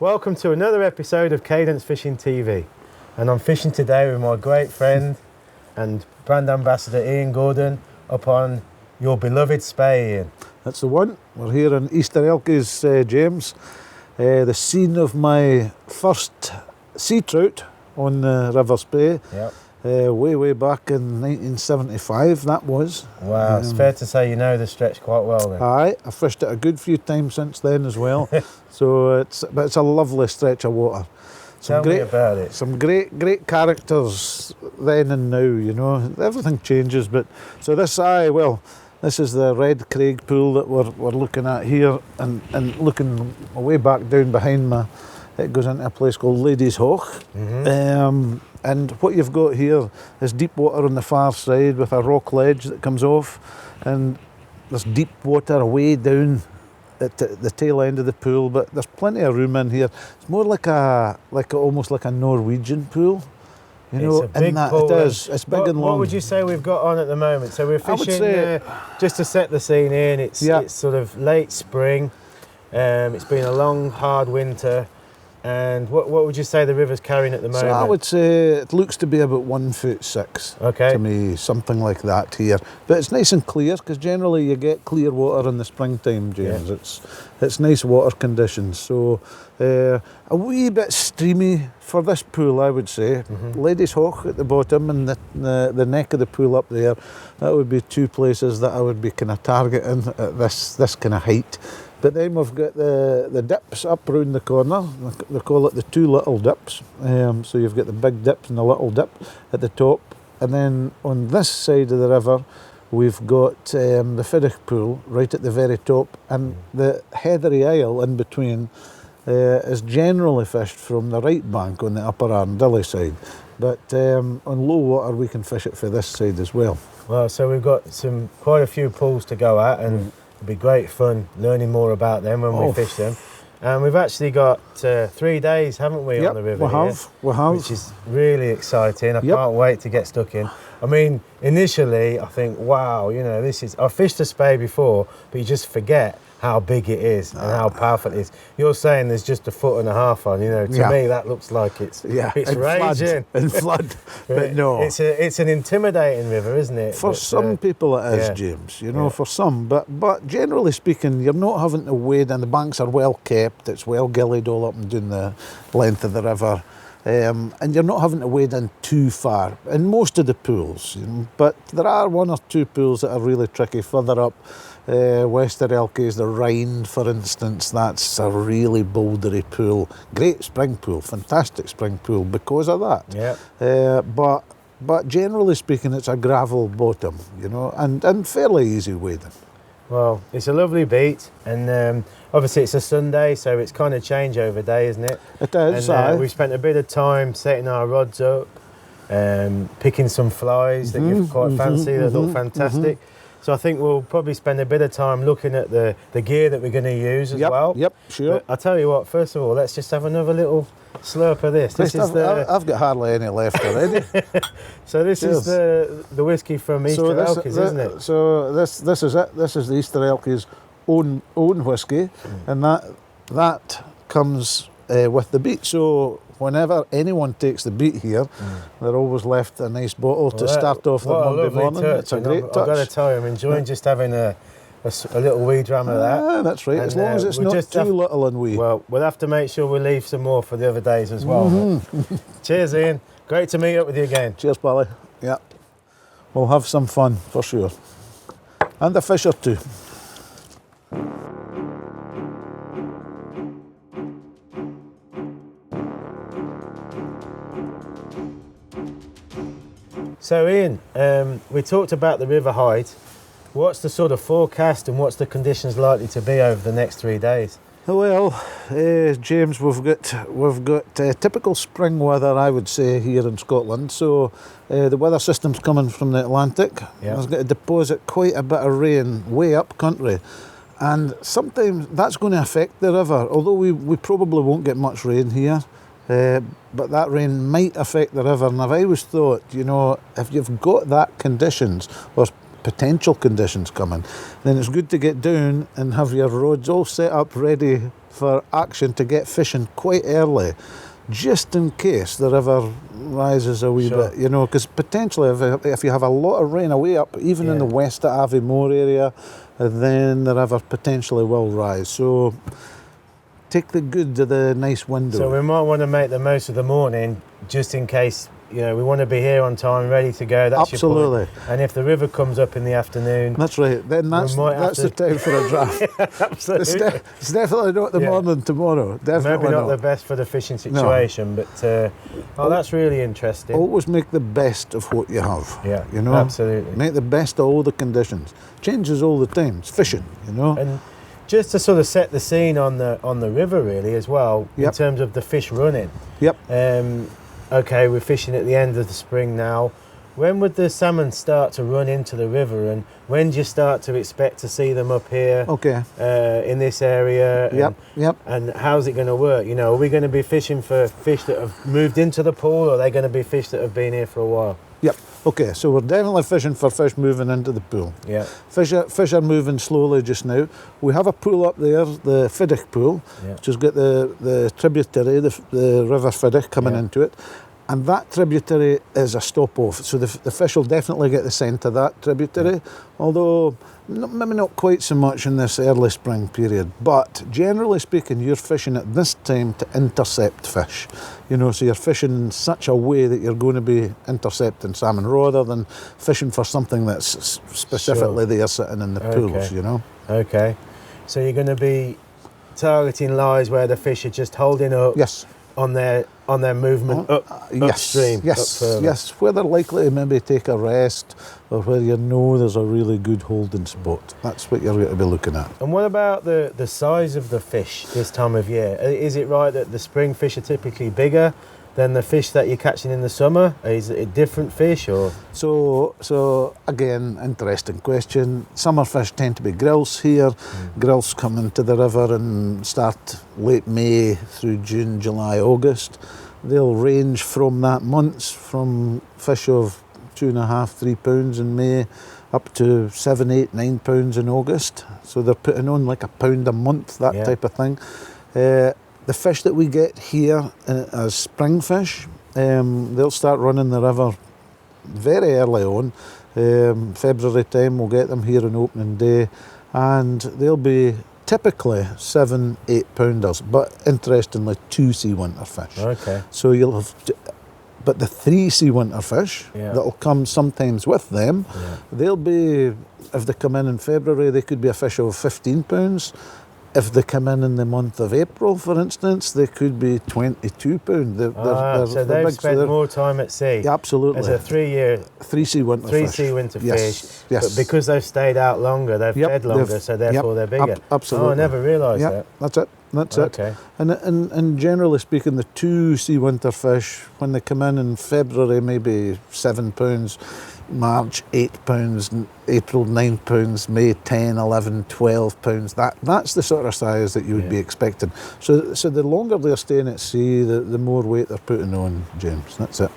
Welcome to another episode of Cadence Fishing TV. And I'm fishing today with my great friend and brand ambassador Ian Gordon up on your beloved Spey, Ian. That's the one. We're here in Easter Elchies, James. The scene of my first sea trout on the River Spey. Yep. Way back in 1975, that was. Wow, it's fair to say you know the stretch quite well then. Aye, I fished it a good few times since then as well. So it's a lovely stretch of water. Tell me about it. Some great characters then and now, you know. Everything changes, but so this is the Red Craig pool that we're looking at here, and looking way back down behind me, it goes into a place called Ladies Hoch. And what you've got here is deep water on the far side with a rock ledge that comes off, and there's deep water away down at the tail end of the pool, but there's plenty of room in here. It's more almost like a Norwegian pool. You know, it's a big pool. It is. It's big and long. What would you say we've got on at the moment? So we're fishing, just to set the scene in, it's sort of late spring. It's been a long, hard winter. And what would you say the river's carrying at the moment? So I would say it looks to be about 1'6" to me, something like that here. But it's nice and clear, because generally you get clear water in the springtime, James. Yeah. It's nice water conditions. So a wee bit streamy for this pool, I would say. Ladies Hoch at the bottom and the neck of the pool up there. That would be two places that I would be kind of targeting at this kind of height. But then we've got the dips up round the corner. They call it the two little dips. So you've got the big dip and the little dip at the top. And then on this side of the river, we've got the Fiddich pool right at the very top. And the heathery isle in between is generally fished from the right bank on the upper Arndilly side. But on low water, we can fish it for this side as well. Well, so we've got quite a few pools to go at, and it'll be great fun learning more about them when we fish them. And we've actually got 3 days, haven't we, on the river we have. Which is really exciting. I can't wait to get stuck in. I mean, initially, I think, wow, you know, I've fished a Spey before, but you just forget how big it is and how powerful it is. You're saying there's just 1.5 foot on, you know, to me that looks like it's raging. In flood, but no. It's an intimidating river, isn't it? For some people it is, James, you know, for some. But generally speaking, you're not having to wade, and the banks are well kept, it's well gillied all up and down the length of the river. And you're not having to wade in too far in most of the pools, you know, but there are one or two pools that are really tricky further up. Wester Elchies, the Rhine, for instance, that's a really bouldery pool. Great spring pool, fantastic spring pool because of that. Yeah. But generally speaking, it's a gravel bottom, you know, and fairly easy wading. Well, it's a lovely beat, and obviously it's a Sunday, so it's kind of changeover day, isn't it? It is. And we've spent a bit of time setting our rods up, picking some flies that you've quite fancy, that look fantastic. So I think we'll probably spend a bit of time looking at the gear that we're going to use as well. Yep, sure. But I'll tell you what, first of all, let's just have another little slurp of this. I've got hardly any left already. So this is the whiskey from Easter Elchies, isn't it? So this is it. This is the Easter Elchies' own whiskey, and that comes with the beat. So whenever anyone takes the beat here, they're always left a nice bottle to start off the Monday morning. Touch. It's a great touch. I've got to tell you, I'm enjoying just having a little wee dram of that. That's right, as long as it's not too little and wee. Well, we'll have to make sure we leave some more for the other days as well. Cheers, Ian. Great to meet up with you again. Cheers, Pally. Yeah. We'll have some fun, for sure. And a fish or two. So Ian, we talked about the river height. What's the sort of forecast and what's the conditions likely to be over the next 3 days? Well, James, we've got typical spring weather, I would say, here in Scotland. So the weather system's coming from the Atlantic. It's going to deposit quite a bit of rain way up country. And sometimes that's going to affect the river, although we probably won't get much rain here. But that rain might affect the river. And I've always thought, you know, if you've got that conditions, or potential conditions coming, then it's good to get down and have your rods all set up ready for action to get fishing quite early, just in case the river rises a wee bit, you know, because potentially if you have a lot of rain away up, even in the west at Aviemore area, then the river potentially will rise. So take the good of the nice window. So we might want to make the most of the morning, just in case, you know, we want to be here on time, ready to go. That's Absolutely. Your point. And if the river comes up in the afternoon... That's right. Then that's the time for a draft. Absolutely. It's definitely not the morning tomorrow. Definitely Maybe not the best for the fishing situation, but that's really interesting. Always make the best of what you have. Yeah, you know, absolutely. Make the best of all the conditions. Changes all the time. It's fishing, you know. And just to sort of set the scene on the river, really, as well, in terms of the fish running. Yep. Okay, we're fishing at the end of the spring now. When would the salmon start to run into the river, and when do you start to expect to see them up here? Okay. In this area. Yep. And how's it going to work? You know, are we going to be fishing for fish that have moved into the pool, or are they going to be fish that have been here for a while? Yep. Okay, so we're definitely fishing for fish moving into the pool. Yeah. Fish are moving slowly just now. We have a pool up there, the Fiddich pool, which has got the tributary, the River Fiddich coming into it. And that tributary is a stop-off, so the fish will definitely get the scent of that tributary, although maybe not quite so much in this early spring period. But generally speaking, you're fishing at this time to intercept fish. You know, so you're fishing in such a way that you're going to be intercepting salmon rather than fishing for something that's specifically there sitting in the pools, you know. Okay. So you're going to be targeting lies where the fish are just holding up. Yes. On their movement upstream. Yes, where they're likely to maybe take a rest, or where you know there's a really good holding spot. That's what you're going to be looking at. And what about the size of the fish this time of year? Is it right that the spring fish are typically bigger than the fish that you're catching in the summer? Is it a different fish, or? So again, interesting question. Summer fish tend to be grills here. Grills come into the river and start late May through June, July, August. They'll range from that months, from fish of 2.5, 3 pounds in May up to 7, 8, 9 pounds in August. So they're putting on like £1 a month, that type of thing. The fish that we get here as spring fish, they'll start running the river very early on. February time we'll get them here on opening day, and they'll be typically 7, 8 pounders, but interestingly 2 sea winter fish. Okay. So you'll have, but the 3 sea winter fish that'll come sometimes with them, they'll be, if they come in February, they could be a fish of 15 pounds. If they come in the month of April, for instance, they could be 22 pounds. So they've spent more time at sea. Yeah, absolutely. As a 3 sea winter fish. Yes. But because they've stayed out longer, they've fed longer, so therefore they're bigger. Absolutely. Oh, I never realised that. That's it. That's it. And generally speaking, the 2 sea winter fish, when they come in February, maybe 7 pounds. March 8 pounds, April 9 pounds, May 10, 11, 12 pounds. That's the sort of size that you would be expecting. So the longer they're staying at sea, the more weight they're putting on, James. That's it.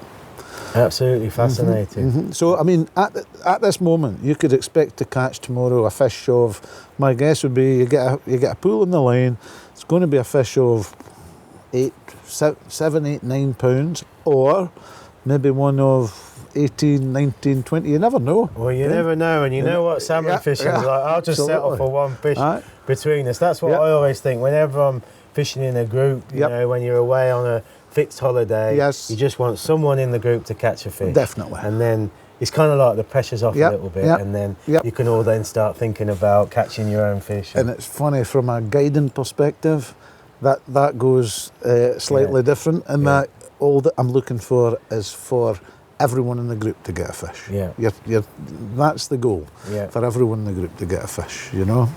Absolutely fascinating. So I mean, at this moment, you could expect to catch tomorrow a fish of, my guess would be, you get a pool in the line. It's going to be a fish of 7, 8, 9 pounds, or maybe one of 18, 19, 20, you never know. Well, you never know, and you know what salmon fishing is like. I'll just settle for one fish between us. That's what I always think. Whenever I'm fishing in a group, you know, when you're away on a fixed holiday, you just want someone in the group to catch a fish. Definitely. And then it's kind of like the pressure's off a little bit, and then you can all then start thinking about catching your own fish. And it's funny, from a guiding perspective, that goes slightly different, and that all that I'm looking for is for everyone in the group to get a fish. That's the goal, for everyone in the group to get a fish, you know.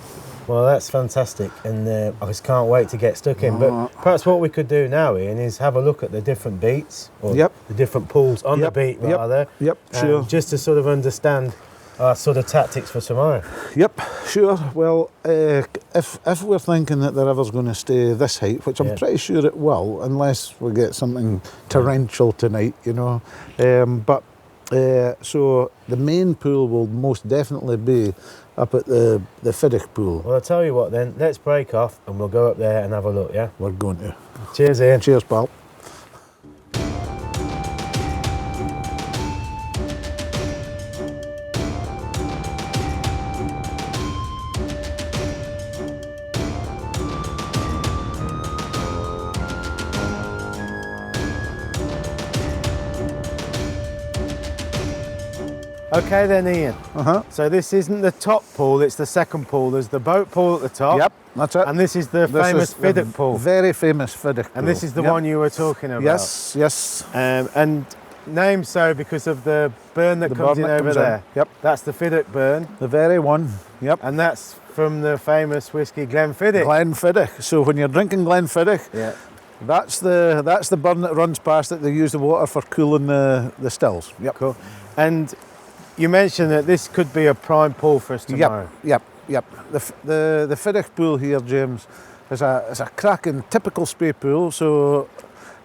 Well, that's fantastic, and I just can't wait to get stuck in. But perhaps what we could do now, Ian, is have a look at the different beats, or the different pools on the beat, rather. Sure. Just to sort of understand our sort of tactics for tomorrow. Sure. Well, if we're thinking that the river's going to stay this height, which I'm pretty sure it will, unless we get something torrential tonight, you know. But So the main pool will most definitely be up at the Fiddick pool. Well, I'll tell you what then, let's break off and we'll go up there and have a look, yeah? We're going to. Cheers, Ian. Cheers, pal. Okay then, Ian. So this isn't the top pool, it's the second pool. There's the boat pool at the top. Yep, that's it. And this is the famous Fiddick pool. Very famous Fiddick pool. And this is the one you were talking about. Yes, yes. And named so because of the burn that comes in over there. Yep. That's the Fiddick burn. The very one. Yep. And that's from the famous whiskey Glenfiddich. Glenfiddich. So when you're drinking Glenfiddich, yeah, that's the burn that runs past it. They use the water for cooling the stills. Yep. Cool. And you mentioned that this could be a prime pool for us tomorrow. Yep. The Fiddick pool here, James, is a cracking typical Spey pool. So,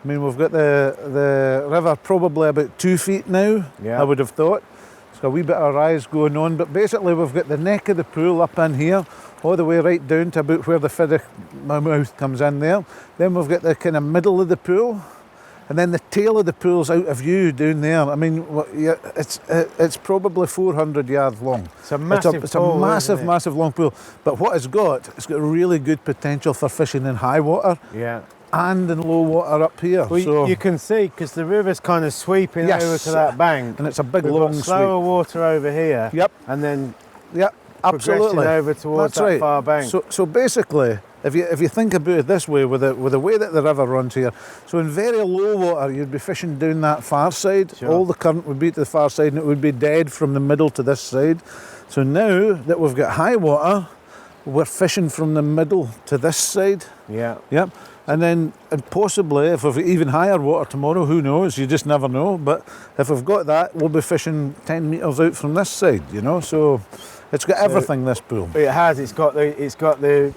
I mean, we've got the river probably about 2 feet now. Yeah. I would have thought. It's got a wee bit of rise going on, but basically we've got the neck of the pool up in here, all the way right down to about where the Fiddick mouth comes in there. Then we've got the kind of middle of the pool. And then the tail of the pool's out of view down there. I mean, it's probably 400 yards long. It's a massive pool. It's a massive long pool. But what it's got really good potential for fishing in high water. Yeah. And in low water up here. Well, so you can see because the river's kind of sweeping over to that bank. And it's a big We've long got slower sweep. water over here. Yep. And then absolutely over towards that far bank. So basically, if you think about it this way, with the way that the river runs here, so in very low water you'd be fishing down that far side. Sure. All the current would be to the far side, and it would be dead from the middle to this side. So now that we've got high water, we're fishing from the middle to this side. Yeah. Yep. And possibly, if we've even higher water tomorrow, who knows? You just never know. But if we've got that, we'll be fishing 10 metres out from this side, you know. So it's got everything, this pool. It has. It's got the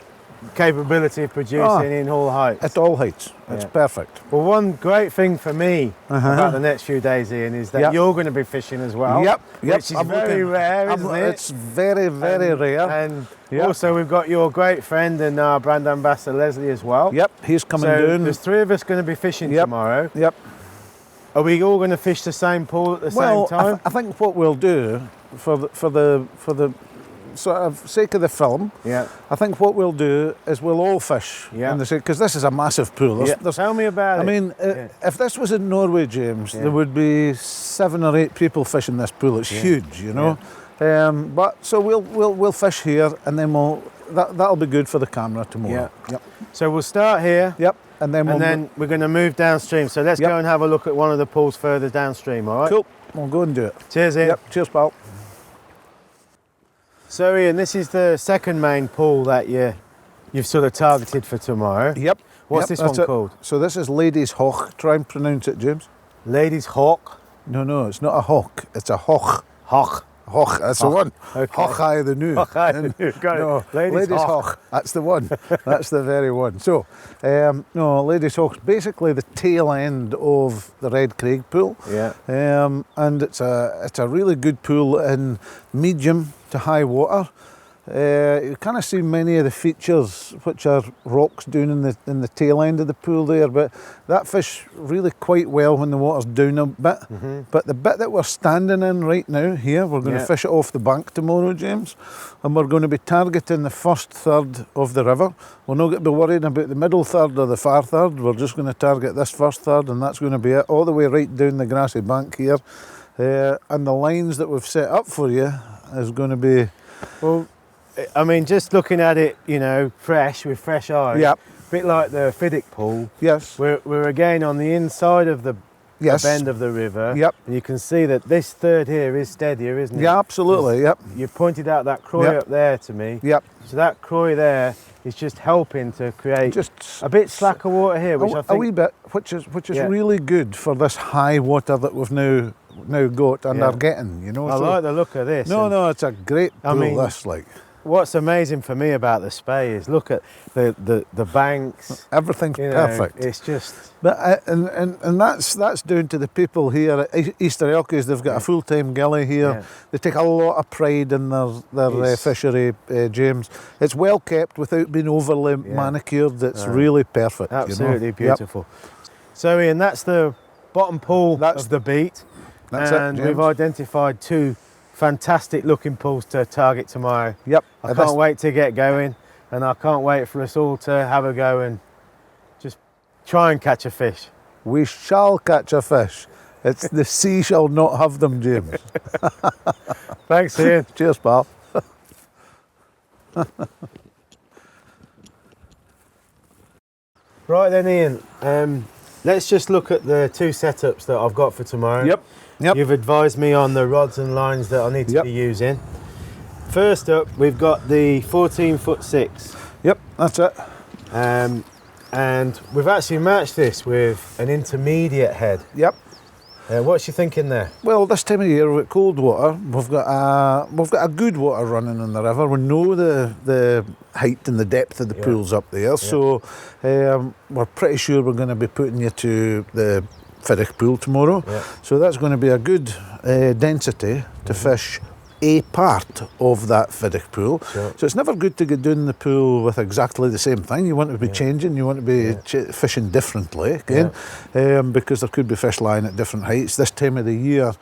capability of producing in all heights. At all heights. It's perfect. Well, one great thing for me about the next few days, Ian, is that you're going to be fishing as well. Yep. Which is very rare, isn't it? It's very, very rare. And also we've got your great friend and our brand ambassador Leslie as well. Yep, he's coming down. There's 3 of us going to be fishing tomorrow. Yep. Are we all going to fish the same pool at the same time? I think what we'll do for the sort of sake of the film, I think what we'll do is we'll all fish in the same, because this is a massive pool. Tell me about it. I mean, if this was in Norway, James, there would be 7 or 8 people fishing this pool. It's huge, you know. But so we'll fish here, and then that'll be good for the camera tomorrow. Yep. So we'll start here. Yep. And then we're going to move downstream. So let's go and have a look at one of the pools further downstream. All right. Cool. We'll go and do it. Cheers, Ian. Yep. Cheers, pal. So Ian, this is the second main pool that you've sort of targeted for tomorrow. Yep. What's this one called? So this is Ladies Hawk. Try and pronounce it, James. Ladies Hawk? No, it's not a hawk. It's a hawk. Hawk. Hawk, that's the one. Okay. Hawkeye the new. Hawkeye the new. Got it. Ladies Hawk. That's the one. That's the very one. So, Ladies Hawk's basically the tail end of the Red Craig pool. Yeah. And it's a really good pool in medium to high water. You kind of see many of the features, which are rocks down in the tail end of the pool there, but that fish really quite well when the water's down a bit. But the bit that we're standing in right now here, we're going to fish it off the bank tomorrow, James, and we're going to be targeting the first third of the river. We're not going to be worrying about the middle third or the far third. We're just going to target this first third, and that's going to be it, all the way right down the grassy bank here. And the lines that we've set up for you is going to be... Well, I mean, just looking at it, you know, with fresh eyes. Yep. A bit like the Fiddick pool. Yes. We're again on the inside of the bend of the river. Yep. And you can see that this third here is steadier, isn't it? Yeah, absolutely. Yep. You've pointed out that croy up there to me. Yep. So that croy there is just helping to create just a bit slacker water here, which I think... A wee bit, which is really good for this high water that we've now got and are getting, you know. I like the look of this. No, it's a great pool, this, like. what's amazing for me about the Spey is look at the banks. Everything's perfect. It's just. But and that's down to the people here at Easter Elchies. They've got a full-time gilly here. Yeah. They take a lot of pride in their fishery, James. It's well kept without being overly manicured. It's really perfect. Absolutely beautiful. Yep. So Ian, that's the bottom pool of the beat. That's and it, James. We've identified 2 fantastic looking pools to target tomorrow. Yep. I can't wait to get going, and I can't wait for us all to have a go and just try and catch a fish. We shall catch a fish. It's the sea shall not have them, James. Thanks, Ian. Cheers, pal. Right then, Ian. Let's just look at the 2 setups that I've got for tomorrow. Yep. You've advised me on the rods and lines that I need to be using. First up, we've got the 14'6". Yep, that's it. And we've actually matched this with an intermediate head. Yep. What's you thinking there? Well, this time of year with cold water, we've got a good water running in the river. We know the height and the depth of the pools up there, so we're pretty sure we're going to be putting you to the Fiddick pool tomorrow. So that's going to be a good density to fish a part of that Fiddick pool. So it's never good to get down the pool with exactly the same thing. You want to be changing, you want to be fishing differently again, because there could be fish lying at different heights. This time of the year,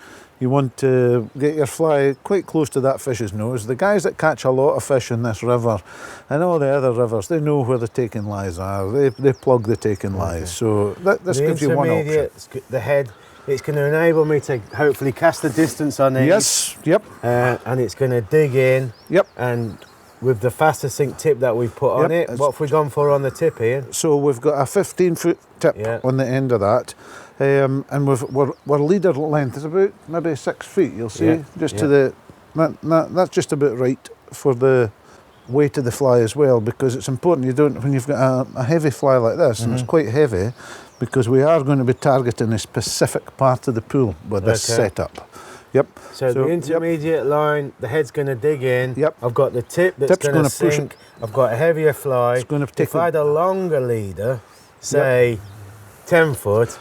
you want to get your fly quite close to that fish's nose. The guys that catch a lot of fish in this river and all the other rivers, they know where the taking lies are. They plug the taking lies. So this gives you one option. The head, it's going to enable me to hopefully cast the distance on these. Yes, yep. And it's going to dig in. Yep. And with the faster sink tip that we've put on it, what have we gone for on the tip, Ian? So we've got a 15-foot tip on the end of that. And we're leader length is about maybe 6 feet, you'll see, just to the, that's just about right for the weight of the fly as well, because it's important you don't, when you've got a heavy fly like this, and it's quite heavy, because we are going to be targeting a specific part of the pool with this setup. Yep. So the intermediate line, the head's going to dig in. Yep. I've got the tip that's going to sink. I've got a heavier fly. It's going to if I had a longer leader, say 10 foot,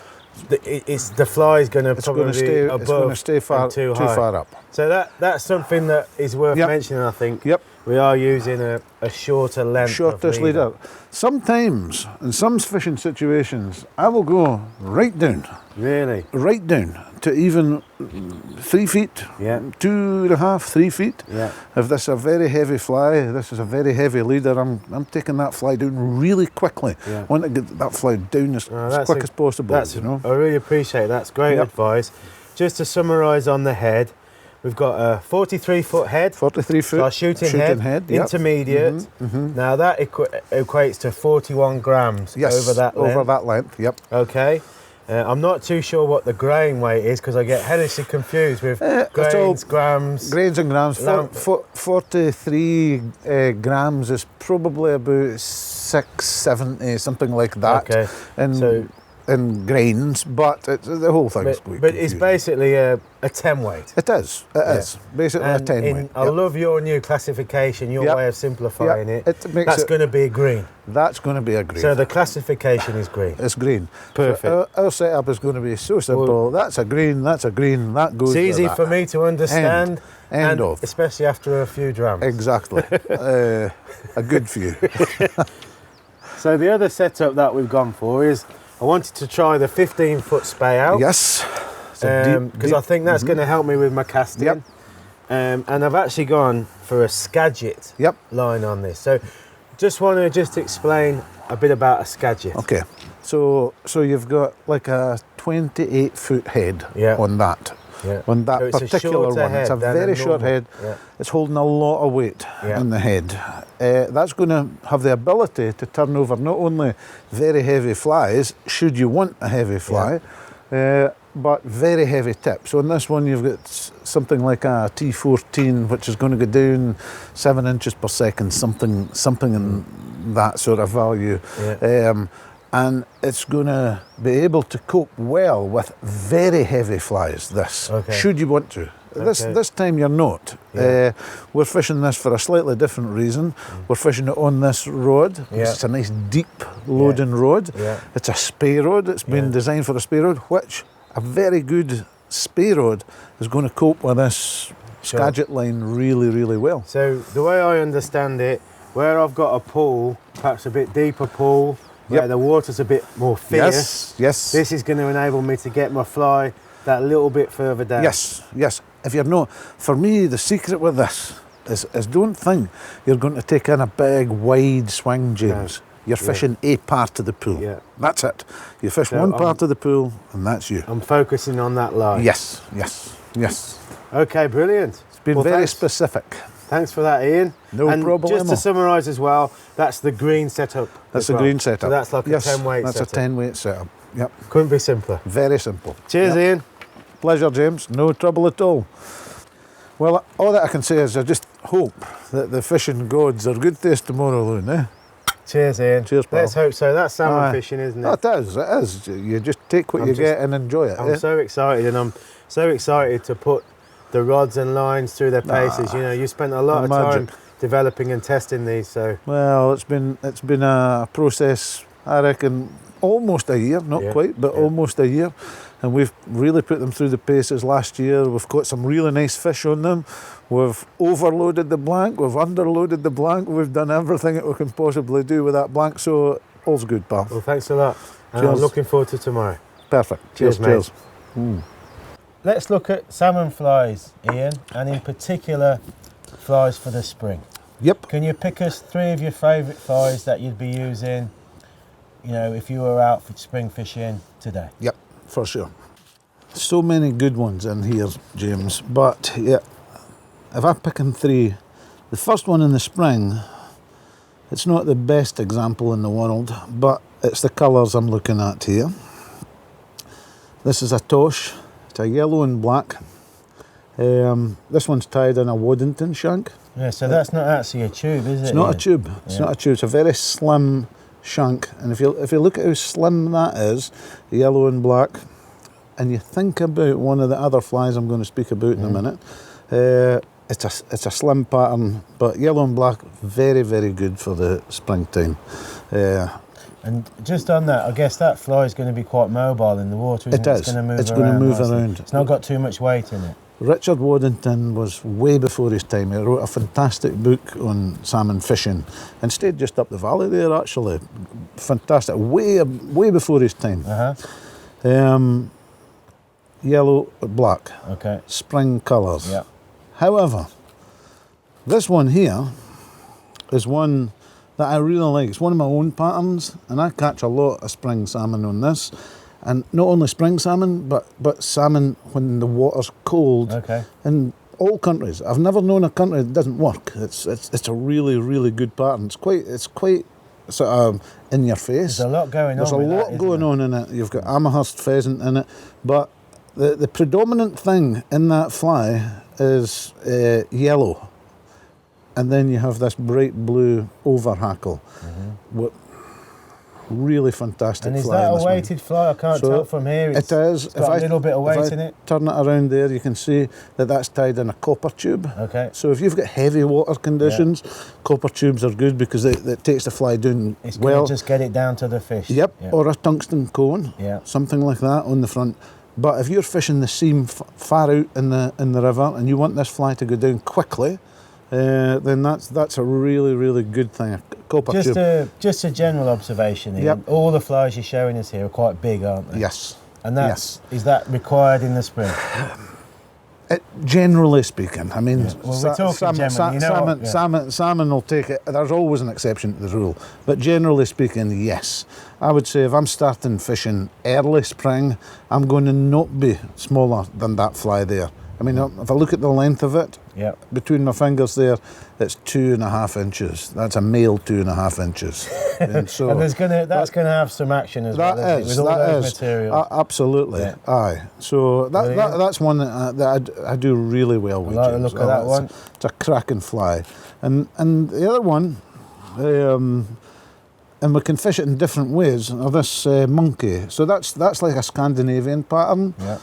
the fly is going to probably be above, it's going to stay too far up. So that's something that is worth mentioning, I think. Yep. We are using a shorter length. Shortest leader. sometimes in some fishing situations I will go right down. Really? Right down to even 3 feet, 2.5, 3 feet. Yeah. If this is a very heavy fly, this is a very heavy leader, I'm taking that fly down really quickly. Yeah. I want to get that fly down as quick as possible. That's, you know? I really appreciate that. That's great advice. Just to summarise on the head, we've got a 43-foot head. 43 foot. So our shooting head intermediate. Now that equates to 41 grams over that length. Over that length, yep. Okay. I'm not too sure what the grain weight is because I get hellishly confused with grains, grams. Grains and grams. 43 grams is probably about 670, something like that. Okay. In grains, but the whole thing is quite But it's basically a 10 weight. It is. It is. Basically a 10 weight. I love your new classification, your way of simplifying it. That's going to be green. That's going to be a green. So the classification is green. It's green. Perfect. So our setup is going to be so simple. That's a green, that goes. It's easy for me to understand. End of. Especially after a few drams. Exactly. A good few. So the other setup that we've gone for is I wanted to try the 15-foot Spey out. Yes. Because I think that's going to help me with my casting. Yep. And I've actually gone for a Skagit line on this. So just want to explain a bit about a Skagit. Okay. So you've got like a 28-foot head on that. Yeah. On that particular one. It's a very short head. Yeah. It's holding a lot of weight in the head. That's going to have the ability to turn over not only very heavy flies, should you want a heavy fly, but very heavy tip. So in this one you've got something like a T14, which is going to go down 7 inches per second, something in that sort of value. Yeah. And it's going to be able to cope well with very heavy flies, should you want to. This time you're not. Yeah. We're fishing this for a slightly different reason. We're fishing it on this rod. Yeah. It's a nice deep loading rod. Yeah. It's a spey rod. It's been designed for a spey rod, which a very good spey rod is going to cope with this Skagit line really, really well. So the way I understand it, where I've got a pool, perhaps a bit deeper pool, where the water's a bit more fierce, this is going to enable me to get my fly that little bit further down. Yes. If you're not, for me, the secret with this is don't think you're going to take in a big, wide swing, James. No. You're fishing a part of the pool. Yeah. That's it. You fish one part of the pool, and that's you. I'm focusing on that line. Yes. Okay, brilliant. It's been very specific. Thanks for that, Ian. No problem. Just to summarise as well, that's the green setup. That's the green setup. So that's like a 10-weight setup. That's a 10-weight setup. Yep. Couldn't be simpler. Very simple. Cheers, Ian. Pleasure, James. No trouble at all. Well, all that I can say is I just hope that the fishing gods are good to us tomorrow, Loon, eh? Cheers, Ian. Cheers, pal. Let's hope so. That's salmon fishing, isn't it? Oh, it is. You just take what you get and enjoy it. I'm so excited, and I'm so excited to put the rods and lines through their paces. You know, you spent a lot of time developing and testing these, so. Well, it's been a process, I reckon, almost a year, not quite, but almost a year. And we've really put them through the paces last year. We've got some really nice fish on them. We've overloaded the blank, we've underloaded the blank, we've done everything that we can possibly do with that blank, so all's good, pal. Well, thanks a lot. And I'm looking forward to tomorrow. Perfect. Cheers, mate. Let's look at salmon flies, Ian, and in particular, flies for the spring. Yep. Can you pick us 3 of your favourite flies that you'd be using, you know, if you were out for spring fishing today? Yep, for sure. So many good ones in here, James, but yeah, if I'm picking 3, the first one in the spring, it's not the best example in the world, but it's the colours I'm looking at here. This is a Tosh. It's a yellow and black. This one's tied in a Waddington shank. Yeah, so that's not actually a tube, is it? It's not a tube. It's not a tube. It's a very slim shank. And if you look at how slim that is, yellow and black, and you think about one of the other flies I'm going to speak about in a minute, it's a slim pattern, but yellow and black, very, very good for the springtime. And just on that, I guess that fly is going to be quite mobile in the water, isn't it? It is. It's going to move around. It's not got too much weight in it. Richard Waddington was way before his time. He wrote a fantastic book on salmon fishing and stayed just up the valley there, actually. Fantastic. Way before his time. Yellow, black. Okay. Spring colours. Yeah. However, this one here is one that I really like. It's one of my own patterns, and I catch a lot of spring salmon on this. And not only spring salmon, but salmon when the water's cold. Okay. In all countries. I've never known a country that doesn't work. It's a really, really good pattern. It's quite sort of in your face. There's a lot going on. There's a lot going on in it. You've got Amherst pheasant in it, but the predominant thing in that fly is yellow. And then you have this bright blue overhackle. Really fantastic fly. And is that a weighted fly? I can't tell from here. It is. It's got a little bit of weight in it. Turn it around there, you can see that that's tied in a copper tube. Okay. So if you've got heavy water conditions, copper tubes are good because it takes the fly down it's going to just get it down to the fish. Yep. Or a tungsten cone. Yeah. Something like that on the front. But if you're fishing the seam far out in the river and you want this fly to go down quickly, then that's a really, really good thing. A copper tube. Just a general observation here. Yep. All the flies you're showing us here are quite big, aren't they? Yes. And is that required in the spring? Generally speaking, I mean, well, we're talking generally. Salmon will take it. There's always an exception to the rule, but generally speaking, yes. I would say if I'm starting fishing early spring, I'm going to not be smaller than that fly there. I mean, if I look at the length of it, between my fingers there, it's 2.5 inches. That's a male 2.5 inches. And so and that's going to have some action as well, with all those materials. Absolutely, aye. So that's one that I do really well with. I like the look of that one. It's a cracking fly. And the other one and we can fish it in different ways. Now this monkey, so that's like a Scandinavian pattern. Yeah.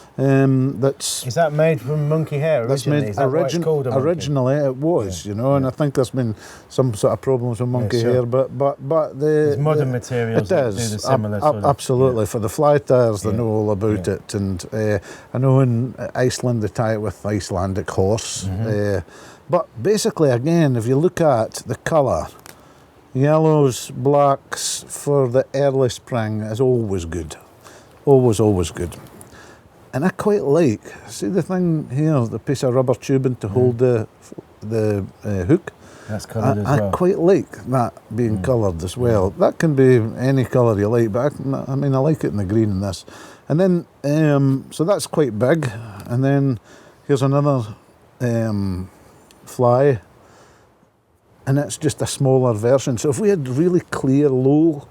Is that made from monkey hair originally? Is that why it's called a monkey? Originally it was, you know, and I think there's been some sort of problems with monkey hair, but there's modern materials that do the similar sort of, absolutely. For the fly tyers, they know all about it, and I know in Iceland they tie it with Icelandic horse. But basically, again, if you look at the colour, yellows, blacks for the early spring is always good. Always good. And I quite like, see the thing here, the piece of rubber tubing to hold the hook? That's coloured as well. I quite like that being coloured as well. That can be any colour you like, but I mean, I like it in the green in this. And then, so that's quite big. And then here's another fly, and it's just a smaller version. So if we had really clear, low,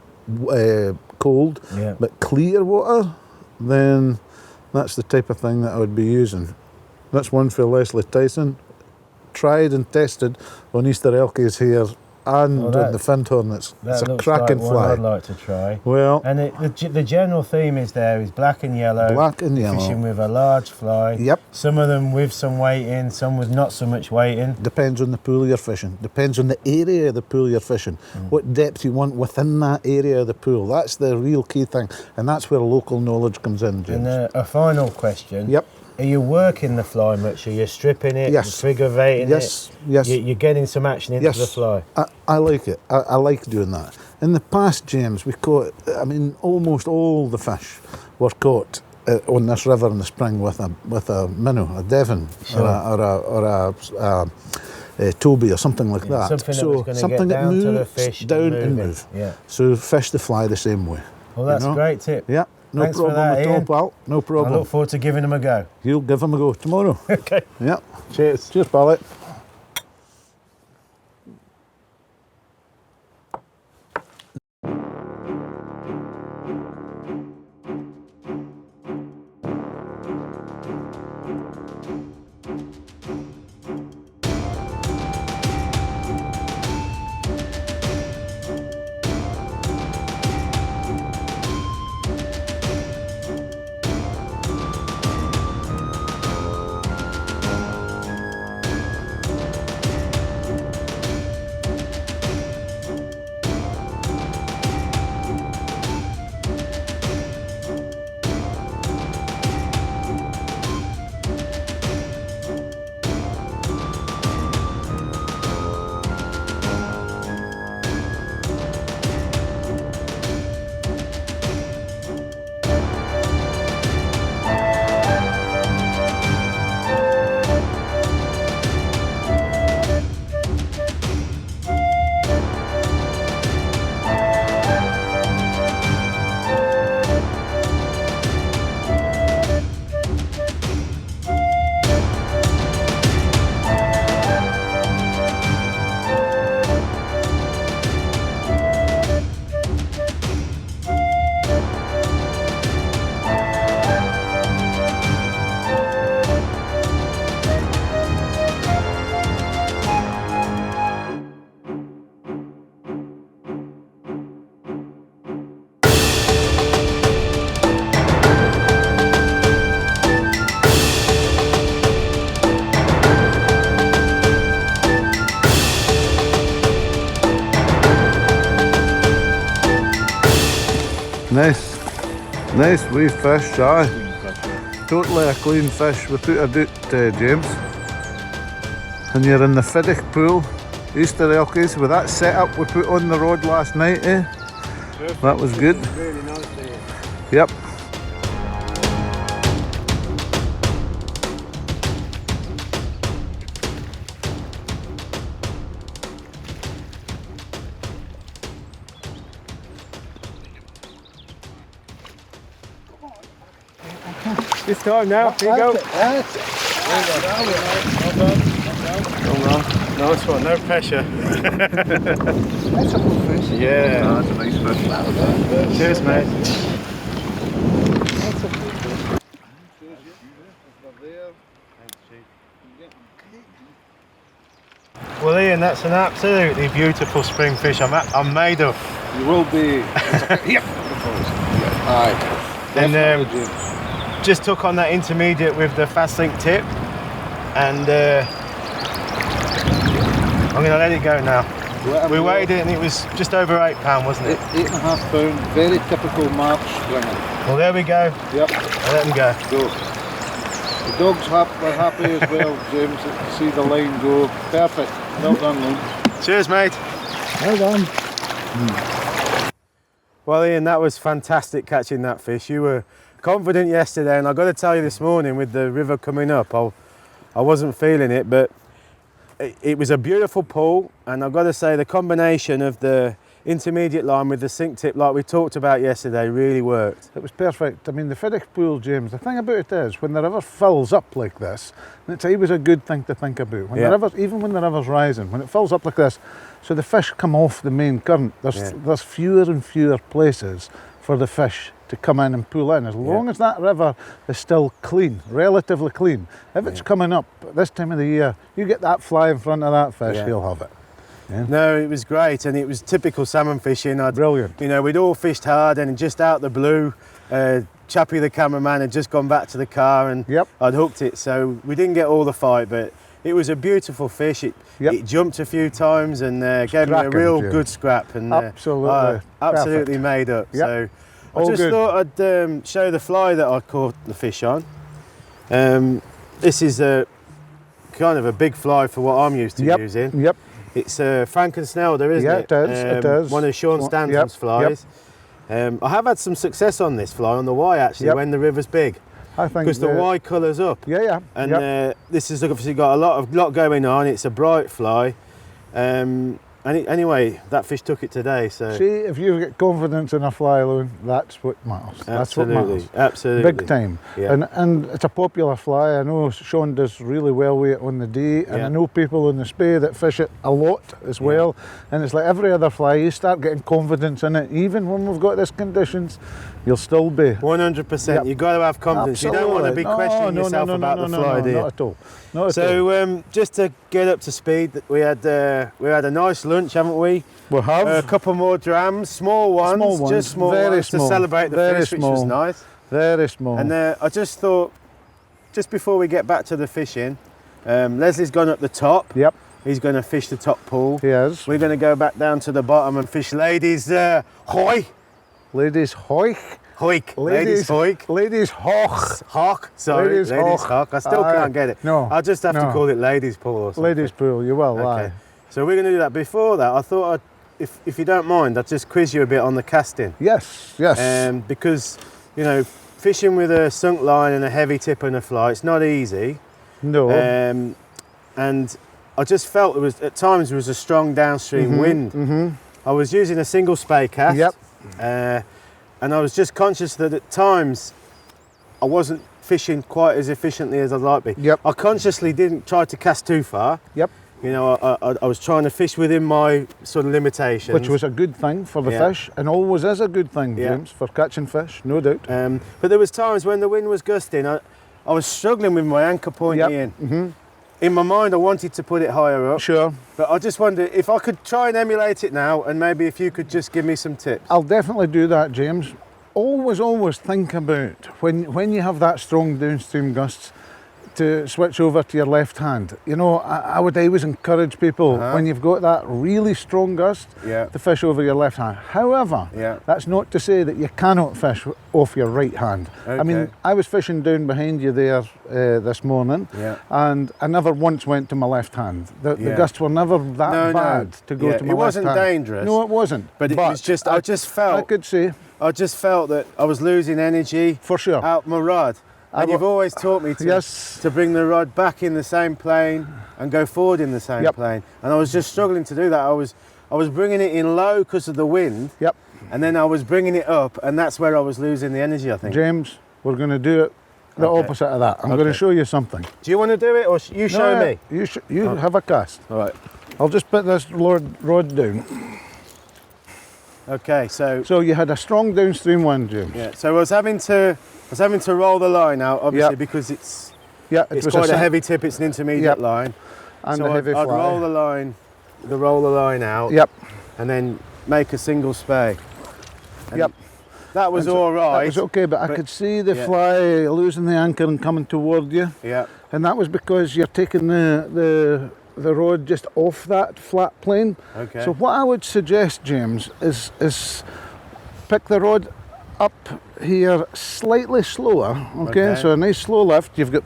cold, but clear water, then that's the type of thing that I would be using. That's one for Leslie Tyson, tried and tested on Easter Elchies here and on the fin hornets. It's a cracking fly. I'd like to try. Well, and the general theme is black and yellow. Black and yellow. Fishing with a large fly. Yep. Some of them with some weight in, some with not so much weight in. Depends on the pool you're fishing. Depends on the area of the pool you're fishing. What depth you want within that area of the pool. That's the real key thing, and that's where local knowledge comes in, James. And a final question. Yep. Are you working the fly much? Are you stripping it? Yes. Triggervating it? Yes. You're getting some action into the fly? I like it. I like doing that. In the past, James, we caught, I mean, almost all the fish were caught on this river in the spring with a minnow, a Devon, or a Toby or something like that. Something that moves to the fish. Down and move. Yeah. So fish the fly the same way. Well, that's a great tip. Yeah. No Thanks problem for that, at all, pal. No problem. I look forward to giving them a go. You'll give them a go tomorrow. Okay. Yeah. Cheers. Cheers, pal. Nice wee fish, aye. Totally a clean fish without a doubt, James. And you're in the Fiddick pool, Easter Elchies, with that setup we put on the rod last night, eh? Perfect. That was good. Really nice day. Yep. This time now, here you go. That's it. Well done. Nice one, no pressure. That's a good fish. Yeah. Oh, that's a nice fish. Cheers, mate. That's a good fish. Cheers, there. Thanks, Chief. Well, Ian, that's an absolutely beautiful spring fish. I'm made up. You will be. Yep. Aye. And just took on that intermediate with the fast link tip, and I'm going to let it go now. We weighed it and it was just over £8, wasn't it? 8.5 pound, very typical March springer. Well, there we go. Yep. I'll let them go. The dogs were happy as well, James, to see the line go. Perfect. Well done, Lynn. Cheers, mate. Well done. Well, Ian, that was fantastic catching that fish. You were confident yesterday, and I've got to tell you this morning with the river coming up, I wasn't feeling it, but it was a beautiful pull, and I've got to say the combination of the intermediate line with the sink tip like we talked about yesterday really worked. It was perfect. I mean, the Fiddick pool, James, the thing about it is when the river fills up like this, and it's always a good thing to think about, when the river, even when the river's rising, when it fills up like this, so the fish come off the main current, there's fewer and fewer places for the fish to come in and pull in, as long as that river is still clean, relatively clean. If it's coming up at this time of the year, you get that fly in front of that fish, he'll have it. Yeah. No, it was great, and it was typical salmon fishing. Brilliant. You know, we'd all fished hard, and just out the blue, Chappie the cameraman had just gone back to the car, and I'd hooked it, so we didn't get all the fight, but it was a beautiful fish. It jumped a few times and gave me a real good scrap, and absolutely made up. So I just thought I'd show the fly that I caught the fish on. This is a kind of a big fly for what I'm used to using. It's a Frankensnelder, isn't it? Yeah, it is. One of Sean Stanton's flies. I have had some success on this fly, on the Y actually, when the river's big. I think because the Y colours up. And this has obviously got a lot going on. It's a bright fly. Anyway, that fish took it today. So see, if you get confidence in a fly alone, that's what matters. That's what matters. Absolutely. Big time. And it's a popular fly. I know Sean does really well with it on the day, and I know people in the Spey that fish it a lot as well. And it's like every other fly, you start getting confidence in it, even when we've got these conditions, you'll still be 100%. You've got to have confidence. You don't want to be questioning yourself about the fly, do you? Not at all. So just to get up to speed, we had a nice lunch, haven't we? We have a couple more drams, small ones, just small very ones small, to celebrate the fish, which was nice. Very small. And I just thought, just before we get back to the fishing, Leslie's gone up the top. He's going to fish the top pool. He is. We're going to go back down to the bottom and fish ladies hoy. Ladies hoik. Hoik. Ladies hoik. Ladies hoch. Hock. Sorry. Ladies hock. I still can't get it. No. I'll just have to call it ladies pool or something. Ladies pool, you will. Okay. So we're going to do that. Before that, I thought, if you don't mind, I'd just quiz you a bit on the casting. Yes. Because, you know, fishing with a sunk line and a heavy tip and a fly, it's not easy. No. And I just felt at times there was a strong downstream wind. I was using a single Spey cast. And I was just conscious that at times I wasn't fishing quite as efficiently as I'd like to be. I consciously didn't try to cast too far. You know, I was trying to fish within my sort of limitations. Which was a good thing for the fish, and always is a good thing, James, for catching fish, no doubt. But there was times when the wind was gusting, I was struggling with my anchor point in. In my mind, I wanted to put it higher up. Sure. But I just wondered if I could try and emulate it now, and maybe if you could just give me some tips. I'll definitely do that, James. Always think about when you have that strong downstream gusts to switch over to your left hand. You know, I would always encourage people when you've got that really strong gust to fish over your left hand. However, that's not to say that you cannot fish off your right hand. I mean, I was fishing down behind you there this morning, and I never once went to my left hand. The gusts were never that bad to go to my left hand. It wasn't dangerous. No, it wasn't. But it was just, I just felt that I was losing energy out my rod. And you've always taught me to bring the rod back in the same plane and go forward in the same plane. And I was just struggling to do that. I was bringing it in low because of the wind. And then I was bringing it up, and that's where I was losing the energy, I think. James, we're going to do it the opposite of that. I'm going to show you something. Do you want to do it, or you show me? You have a cast. All right. I'll just put this rod down. Okay, so you had a strong downstream wind, James. Yeah. So I was having to roll the line out, obviously, because it's quite a heavy tip. It's an intermediate line. And so the heavy I'd fly. roll the line out. Yep. And then make a single spey. And Yep. That was all right. That was okay, but I could see the fly losing the anchor and coming toward you. Yeah. And that was because you're taking the rod just off that flat plane. Okay. So what I would suggest, James, is pick the rod up here slightly slower. Okay. So a nice slow lift. You've got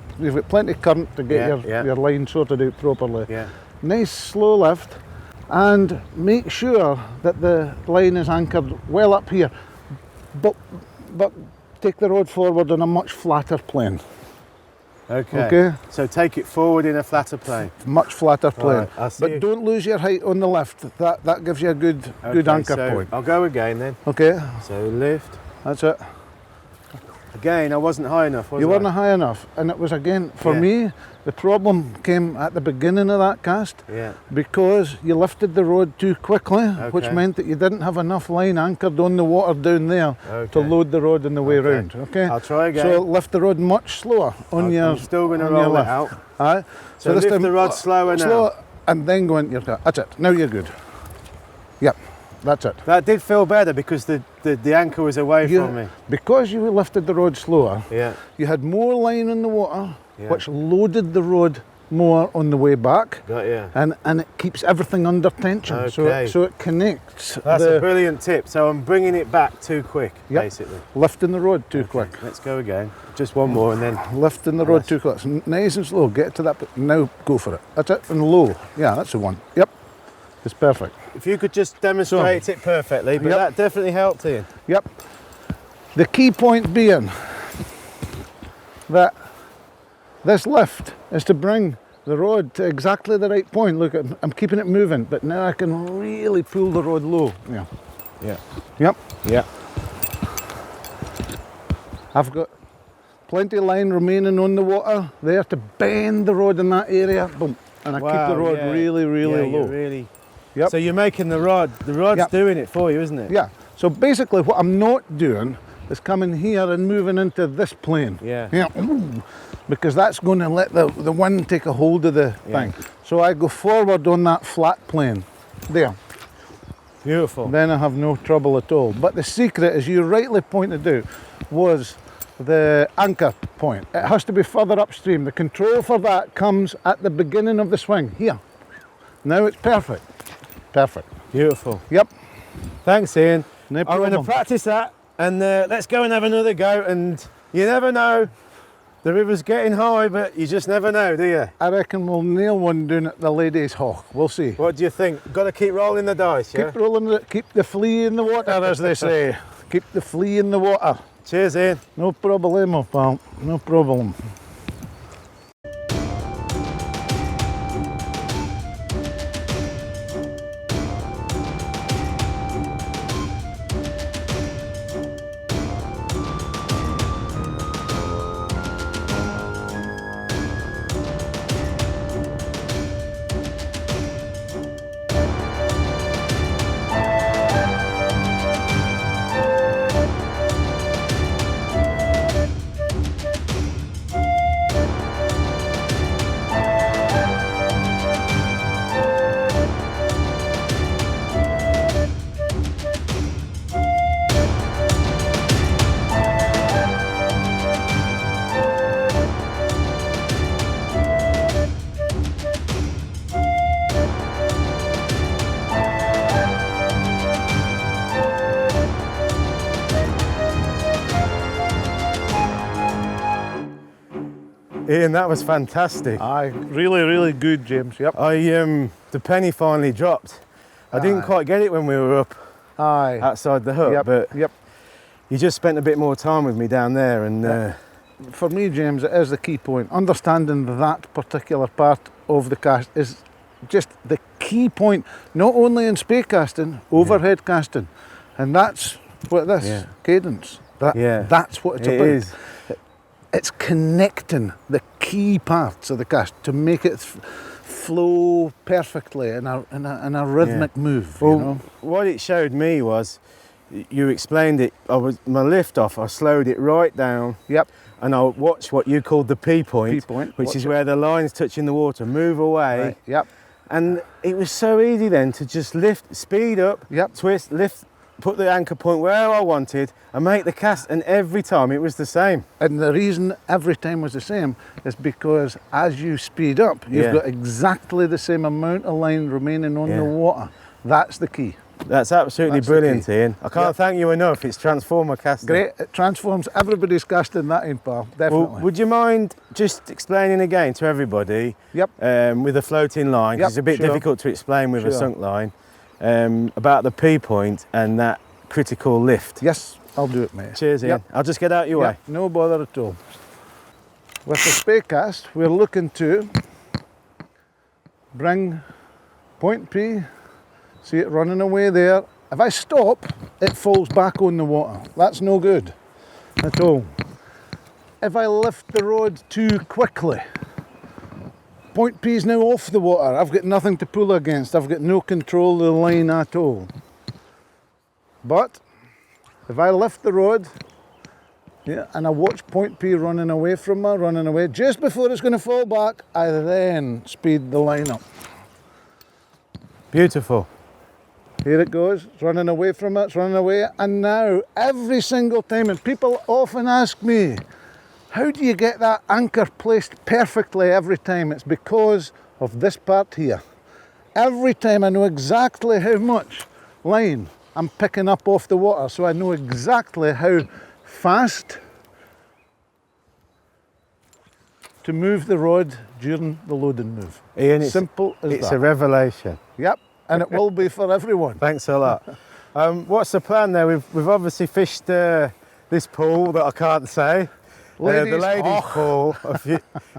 plenty of current to get your line sorted out properly. Yeah. Nice slow lift, and make sure that the line is anchored well up here. But take the rod forward on a much flatter plane. Okay. So take it forward in a flatter plane. Much flatter plane. Right, but don't lose your height on the lift. That gives you a good anchor point. I'll go again then. Okay. So lift. That's it. Again, I wasn't high enough, was I? You weren't high enough. And it was, again, for me, the problem came at the beginning of that cast. Yeah. Because you lifted the rod too quickly, which meant that you didn't have enough line anchored on the water down there to load the rod on the way round. Okay. I'll try again. So lift the rod much slower on your. I'm still going to roll it out. Aye. So lift the rod slower now. Slower, and then go into your cut. That's it. Now you're good. Yep. That's it. That did feel better because the anchor was away from me. Because you lifted the rod slower, you had more line in the water, which loaded the rod more on the way back. Got you. And it keeps everything under tension. Okay. So it connects. That's a brilliant tip. So I'm bringing it back too quick, basically. Lifting the rod too quick. Let's go again. Just one more and then. Lifting the rod too quick. So nice and slow. Get to that. Now go for it. That's it. And low. Yeah, that's the one. Yep. It's perfect. If you could just demonstrate it perfectly, but that definitely helped, Ian. Yep. The key point being that this lift is to bring the rod to exactly the right point. Look, I'm keeping it moving, but now I can really pull the rod low. Yeah. Yeah. Yep. Yeah. I've got plenty of line remaining on the water there to bend the rod in that area. Boom. And I keep the rod really, really low. Really. Yep. So you're making the rod's doing it for you, isn't it? Yeah. So basically what I'm not doing is coming here and moving into this plane. Yeah. Because that's going to let the wind take a hold of the thing. So I go forward on that flat plane. There. Beautiful. Then I have no trouble at all. But the secret, as you rightly pointed out, was the anchor point. It has to be further upstream. The control for that comes at the beginning of the swing. Here. Now it's perfect. Perfect. Beautiful. Yep. Thanks, Ian. No I'm problem. going to practice that and let's go and have another go. And you never know. The river's getting high, but you just never know, do you? I reckon we'll nail one down at the Ladies' Hawk. We'll see. What do you think? Got to keep rolling the dice, yeah? Keep rolling it. Keep the flea in the water, as they say. Keep the flea in the water. Cheers, Ian. No problemo, pal. No problem. Ian, that was fantastic. Aye, really, really good, James. Yep. The penny finally dropped. I didn't quite get it when we were up outside the hut, but you just spent a bit more time with me down there, and for me, James, it is the key point. Understanding that particular part of the cast is just the key point, not only in spey casting, overhead casting, and that's what this cadence. That's what it's about. It is. It's connecting the key parts of the cast to make it flow perfectly in a rhythmic move. Well, you know? what it showed me was you explained it. My lift off, I slowed it right down. Yep. And I watched what you called the P point, which is where the line's touching the water, move away. Right. Yep. And it was so easy then to just lift, speed up, twist, lift, put the anchor point where I wanted and make the cast, and every time it was the same. And the reason every time was the same is because as you speed up, you've got exactly the same amount of line remaining on the water. That's the key. That's absolutely brilliant, Ian. I can't thank you enough. It's transformer casting. Great. It transforms. Everybody's casting that in, pal. Definitely. Well, would you mind just explaining again to everybody with a floating line, because it's a bit difficult to explain with a sunk line, about the P point and that critical lift? Yes, I'll do it, mate. Cheers, Ian. I'll just get out your way. No bother at all. With the Spey cast, we're looking to bring point P, see it running away there. If I stop, it falls back on the water. That's no good at all. If I lift the rod too quickly, point P is now off the water. I've got nothing to pull against. I've got no control of the line at all. But if I lift the rod, and I watch point P running away from me, running away, just before it's going to fall back, I then speed the line up. Beautiful. Here it goes, it's running away from it, it's running away. And now, every single time, and people often ask me, how do you get that anchor placed perfectly every time? It's because of this part here. Every time I know exactly how much line I'm picking up off the water, so I know exactly how fast to move the rod during the loading move. Ian, simple as that. It's a revelation. Yep, and it will be for everyone. Thanks a lot. What's the plan there? We've obviously fished this pool that I can't say. The ladies' pool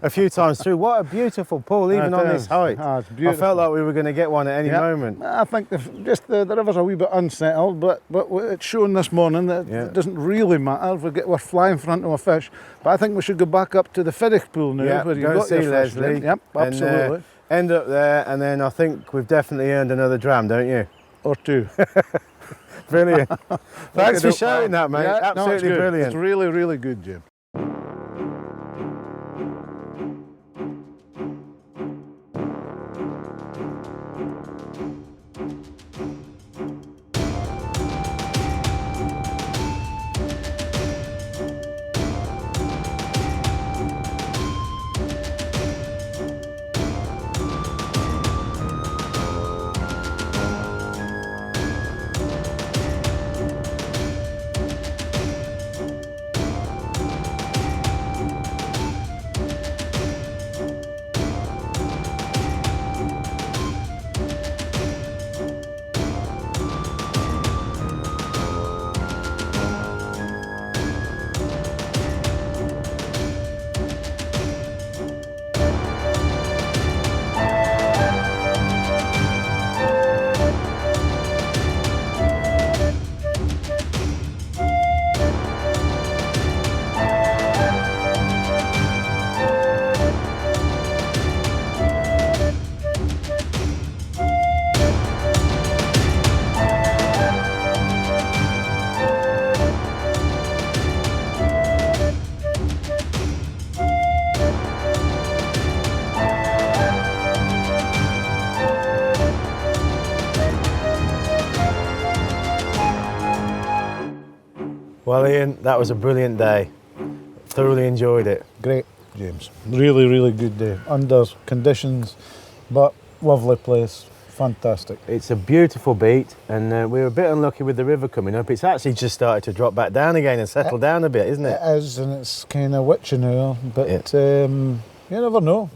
a few times through. What a beautiful pool, even on this height. It's beautiful. I felt like we were going to get one at any moment. I think the river's a wee bit unsettled, but it's shown this morning that it doesn't really matter if we're flying in front of a fish. But I think we should go back up to the Fiddick pool now, where you've got your fish. Leslie. Yep, absolutely. End up there, and then I think we've definitely earned another dram, don't you? Or two. Brilliant. Thanks for showing that, mate. Yeah, absolutely brilliant. It's really, really good, Jim. Well, Ian, that was a brilliant day. Thoroughly enjoyed it. Great, James. Really, really good day. Under conditions, but lovely place. Fantastic. It's a beautiful beat, and we were a bit unlucky with the river coming up. It's actually just started to drop back down again and settle down a bit, isn't it? It is, and it's kind of witchy now, but you never know.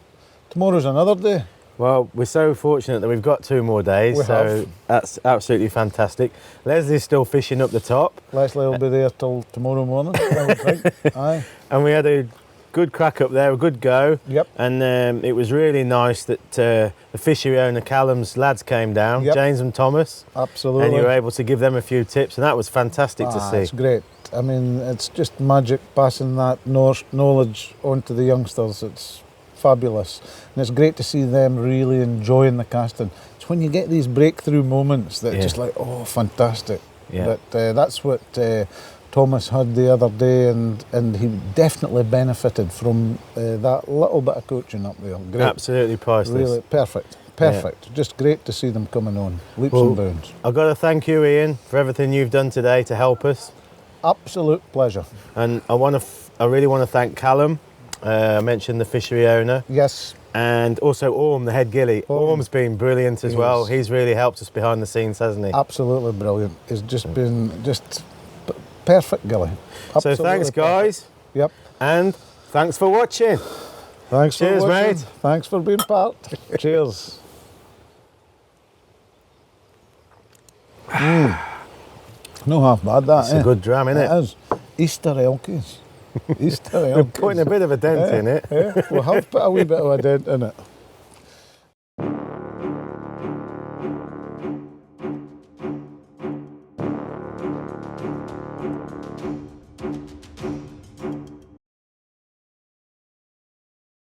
Tomorrow's another day. Well, we're so fortunate that we've got 2 more days, that's absolutely fantastic. Leslie's still fishing up the top. Leslie will be there till tomorrow morning, I would think. Aye. And we had a good crack up there, a good go. Yep. And it was really nice that the fishery owner Callum's lads came down, James and Thomas. Absolutely. And you were able to give them a few tips, and that was fantastic to see. It's great. I mean, it's just magic passing that knowledge on to the youngsters. It's fabulous, and it's great to see them really enjoying the casting. It's when you get these breakthrough moments that just like, oh, fantastic. Yeah. But that's what Thomas had the other day, and he definitely benefited from that little bit of coaching up there. Great. Absolutely priceless. Really perfect. Perfect. Yeah. Just great to see them coming on, leaps and bounds. I've got to thank you, Ian, for everything you've done today to help us. Absolute pleasure. And I really want to thank Callum. I mentioned the fishery owner. Yes. And also Orm, the head gilly. Orm's been brilliant as well. He's really helped us behind the scenes, hasn't he? Absolutely brilliant. He's just been perfect gilly. Absolutely so thanks, guys. Perfect. Yep. And thanks for watching. Thanks Cheers, for watching. mate. Thanks for being part. Cheers. No half bad, that. It's a good dram, isn't it? It is. Easter Elchies. Easter Elchies. We're putting a bit of a dent in it. Yeah. We have put a wee bit of a dent in it.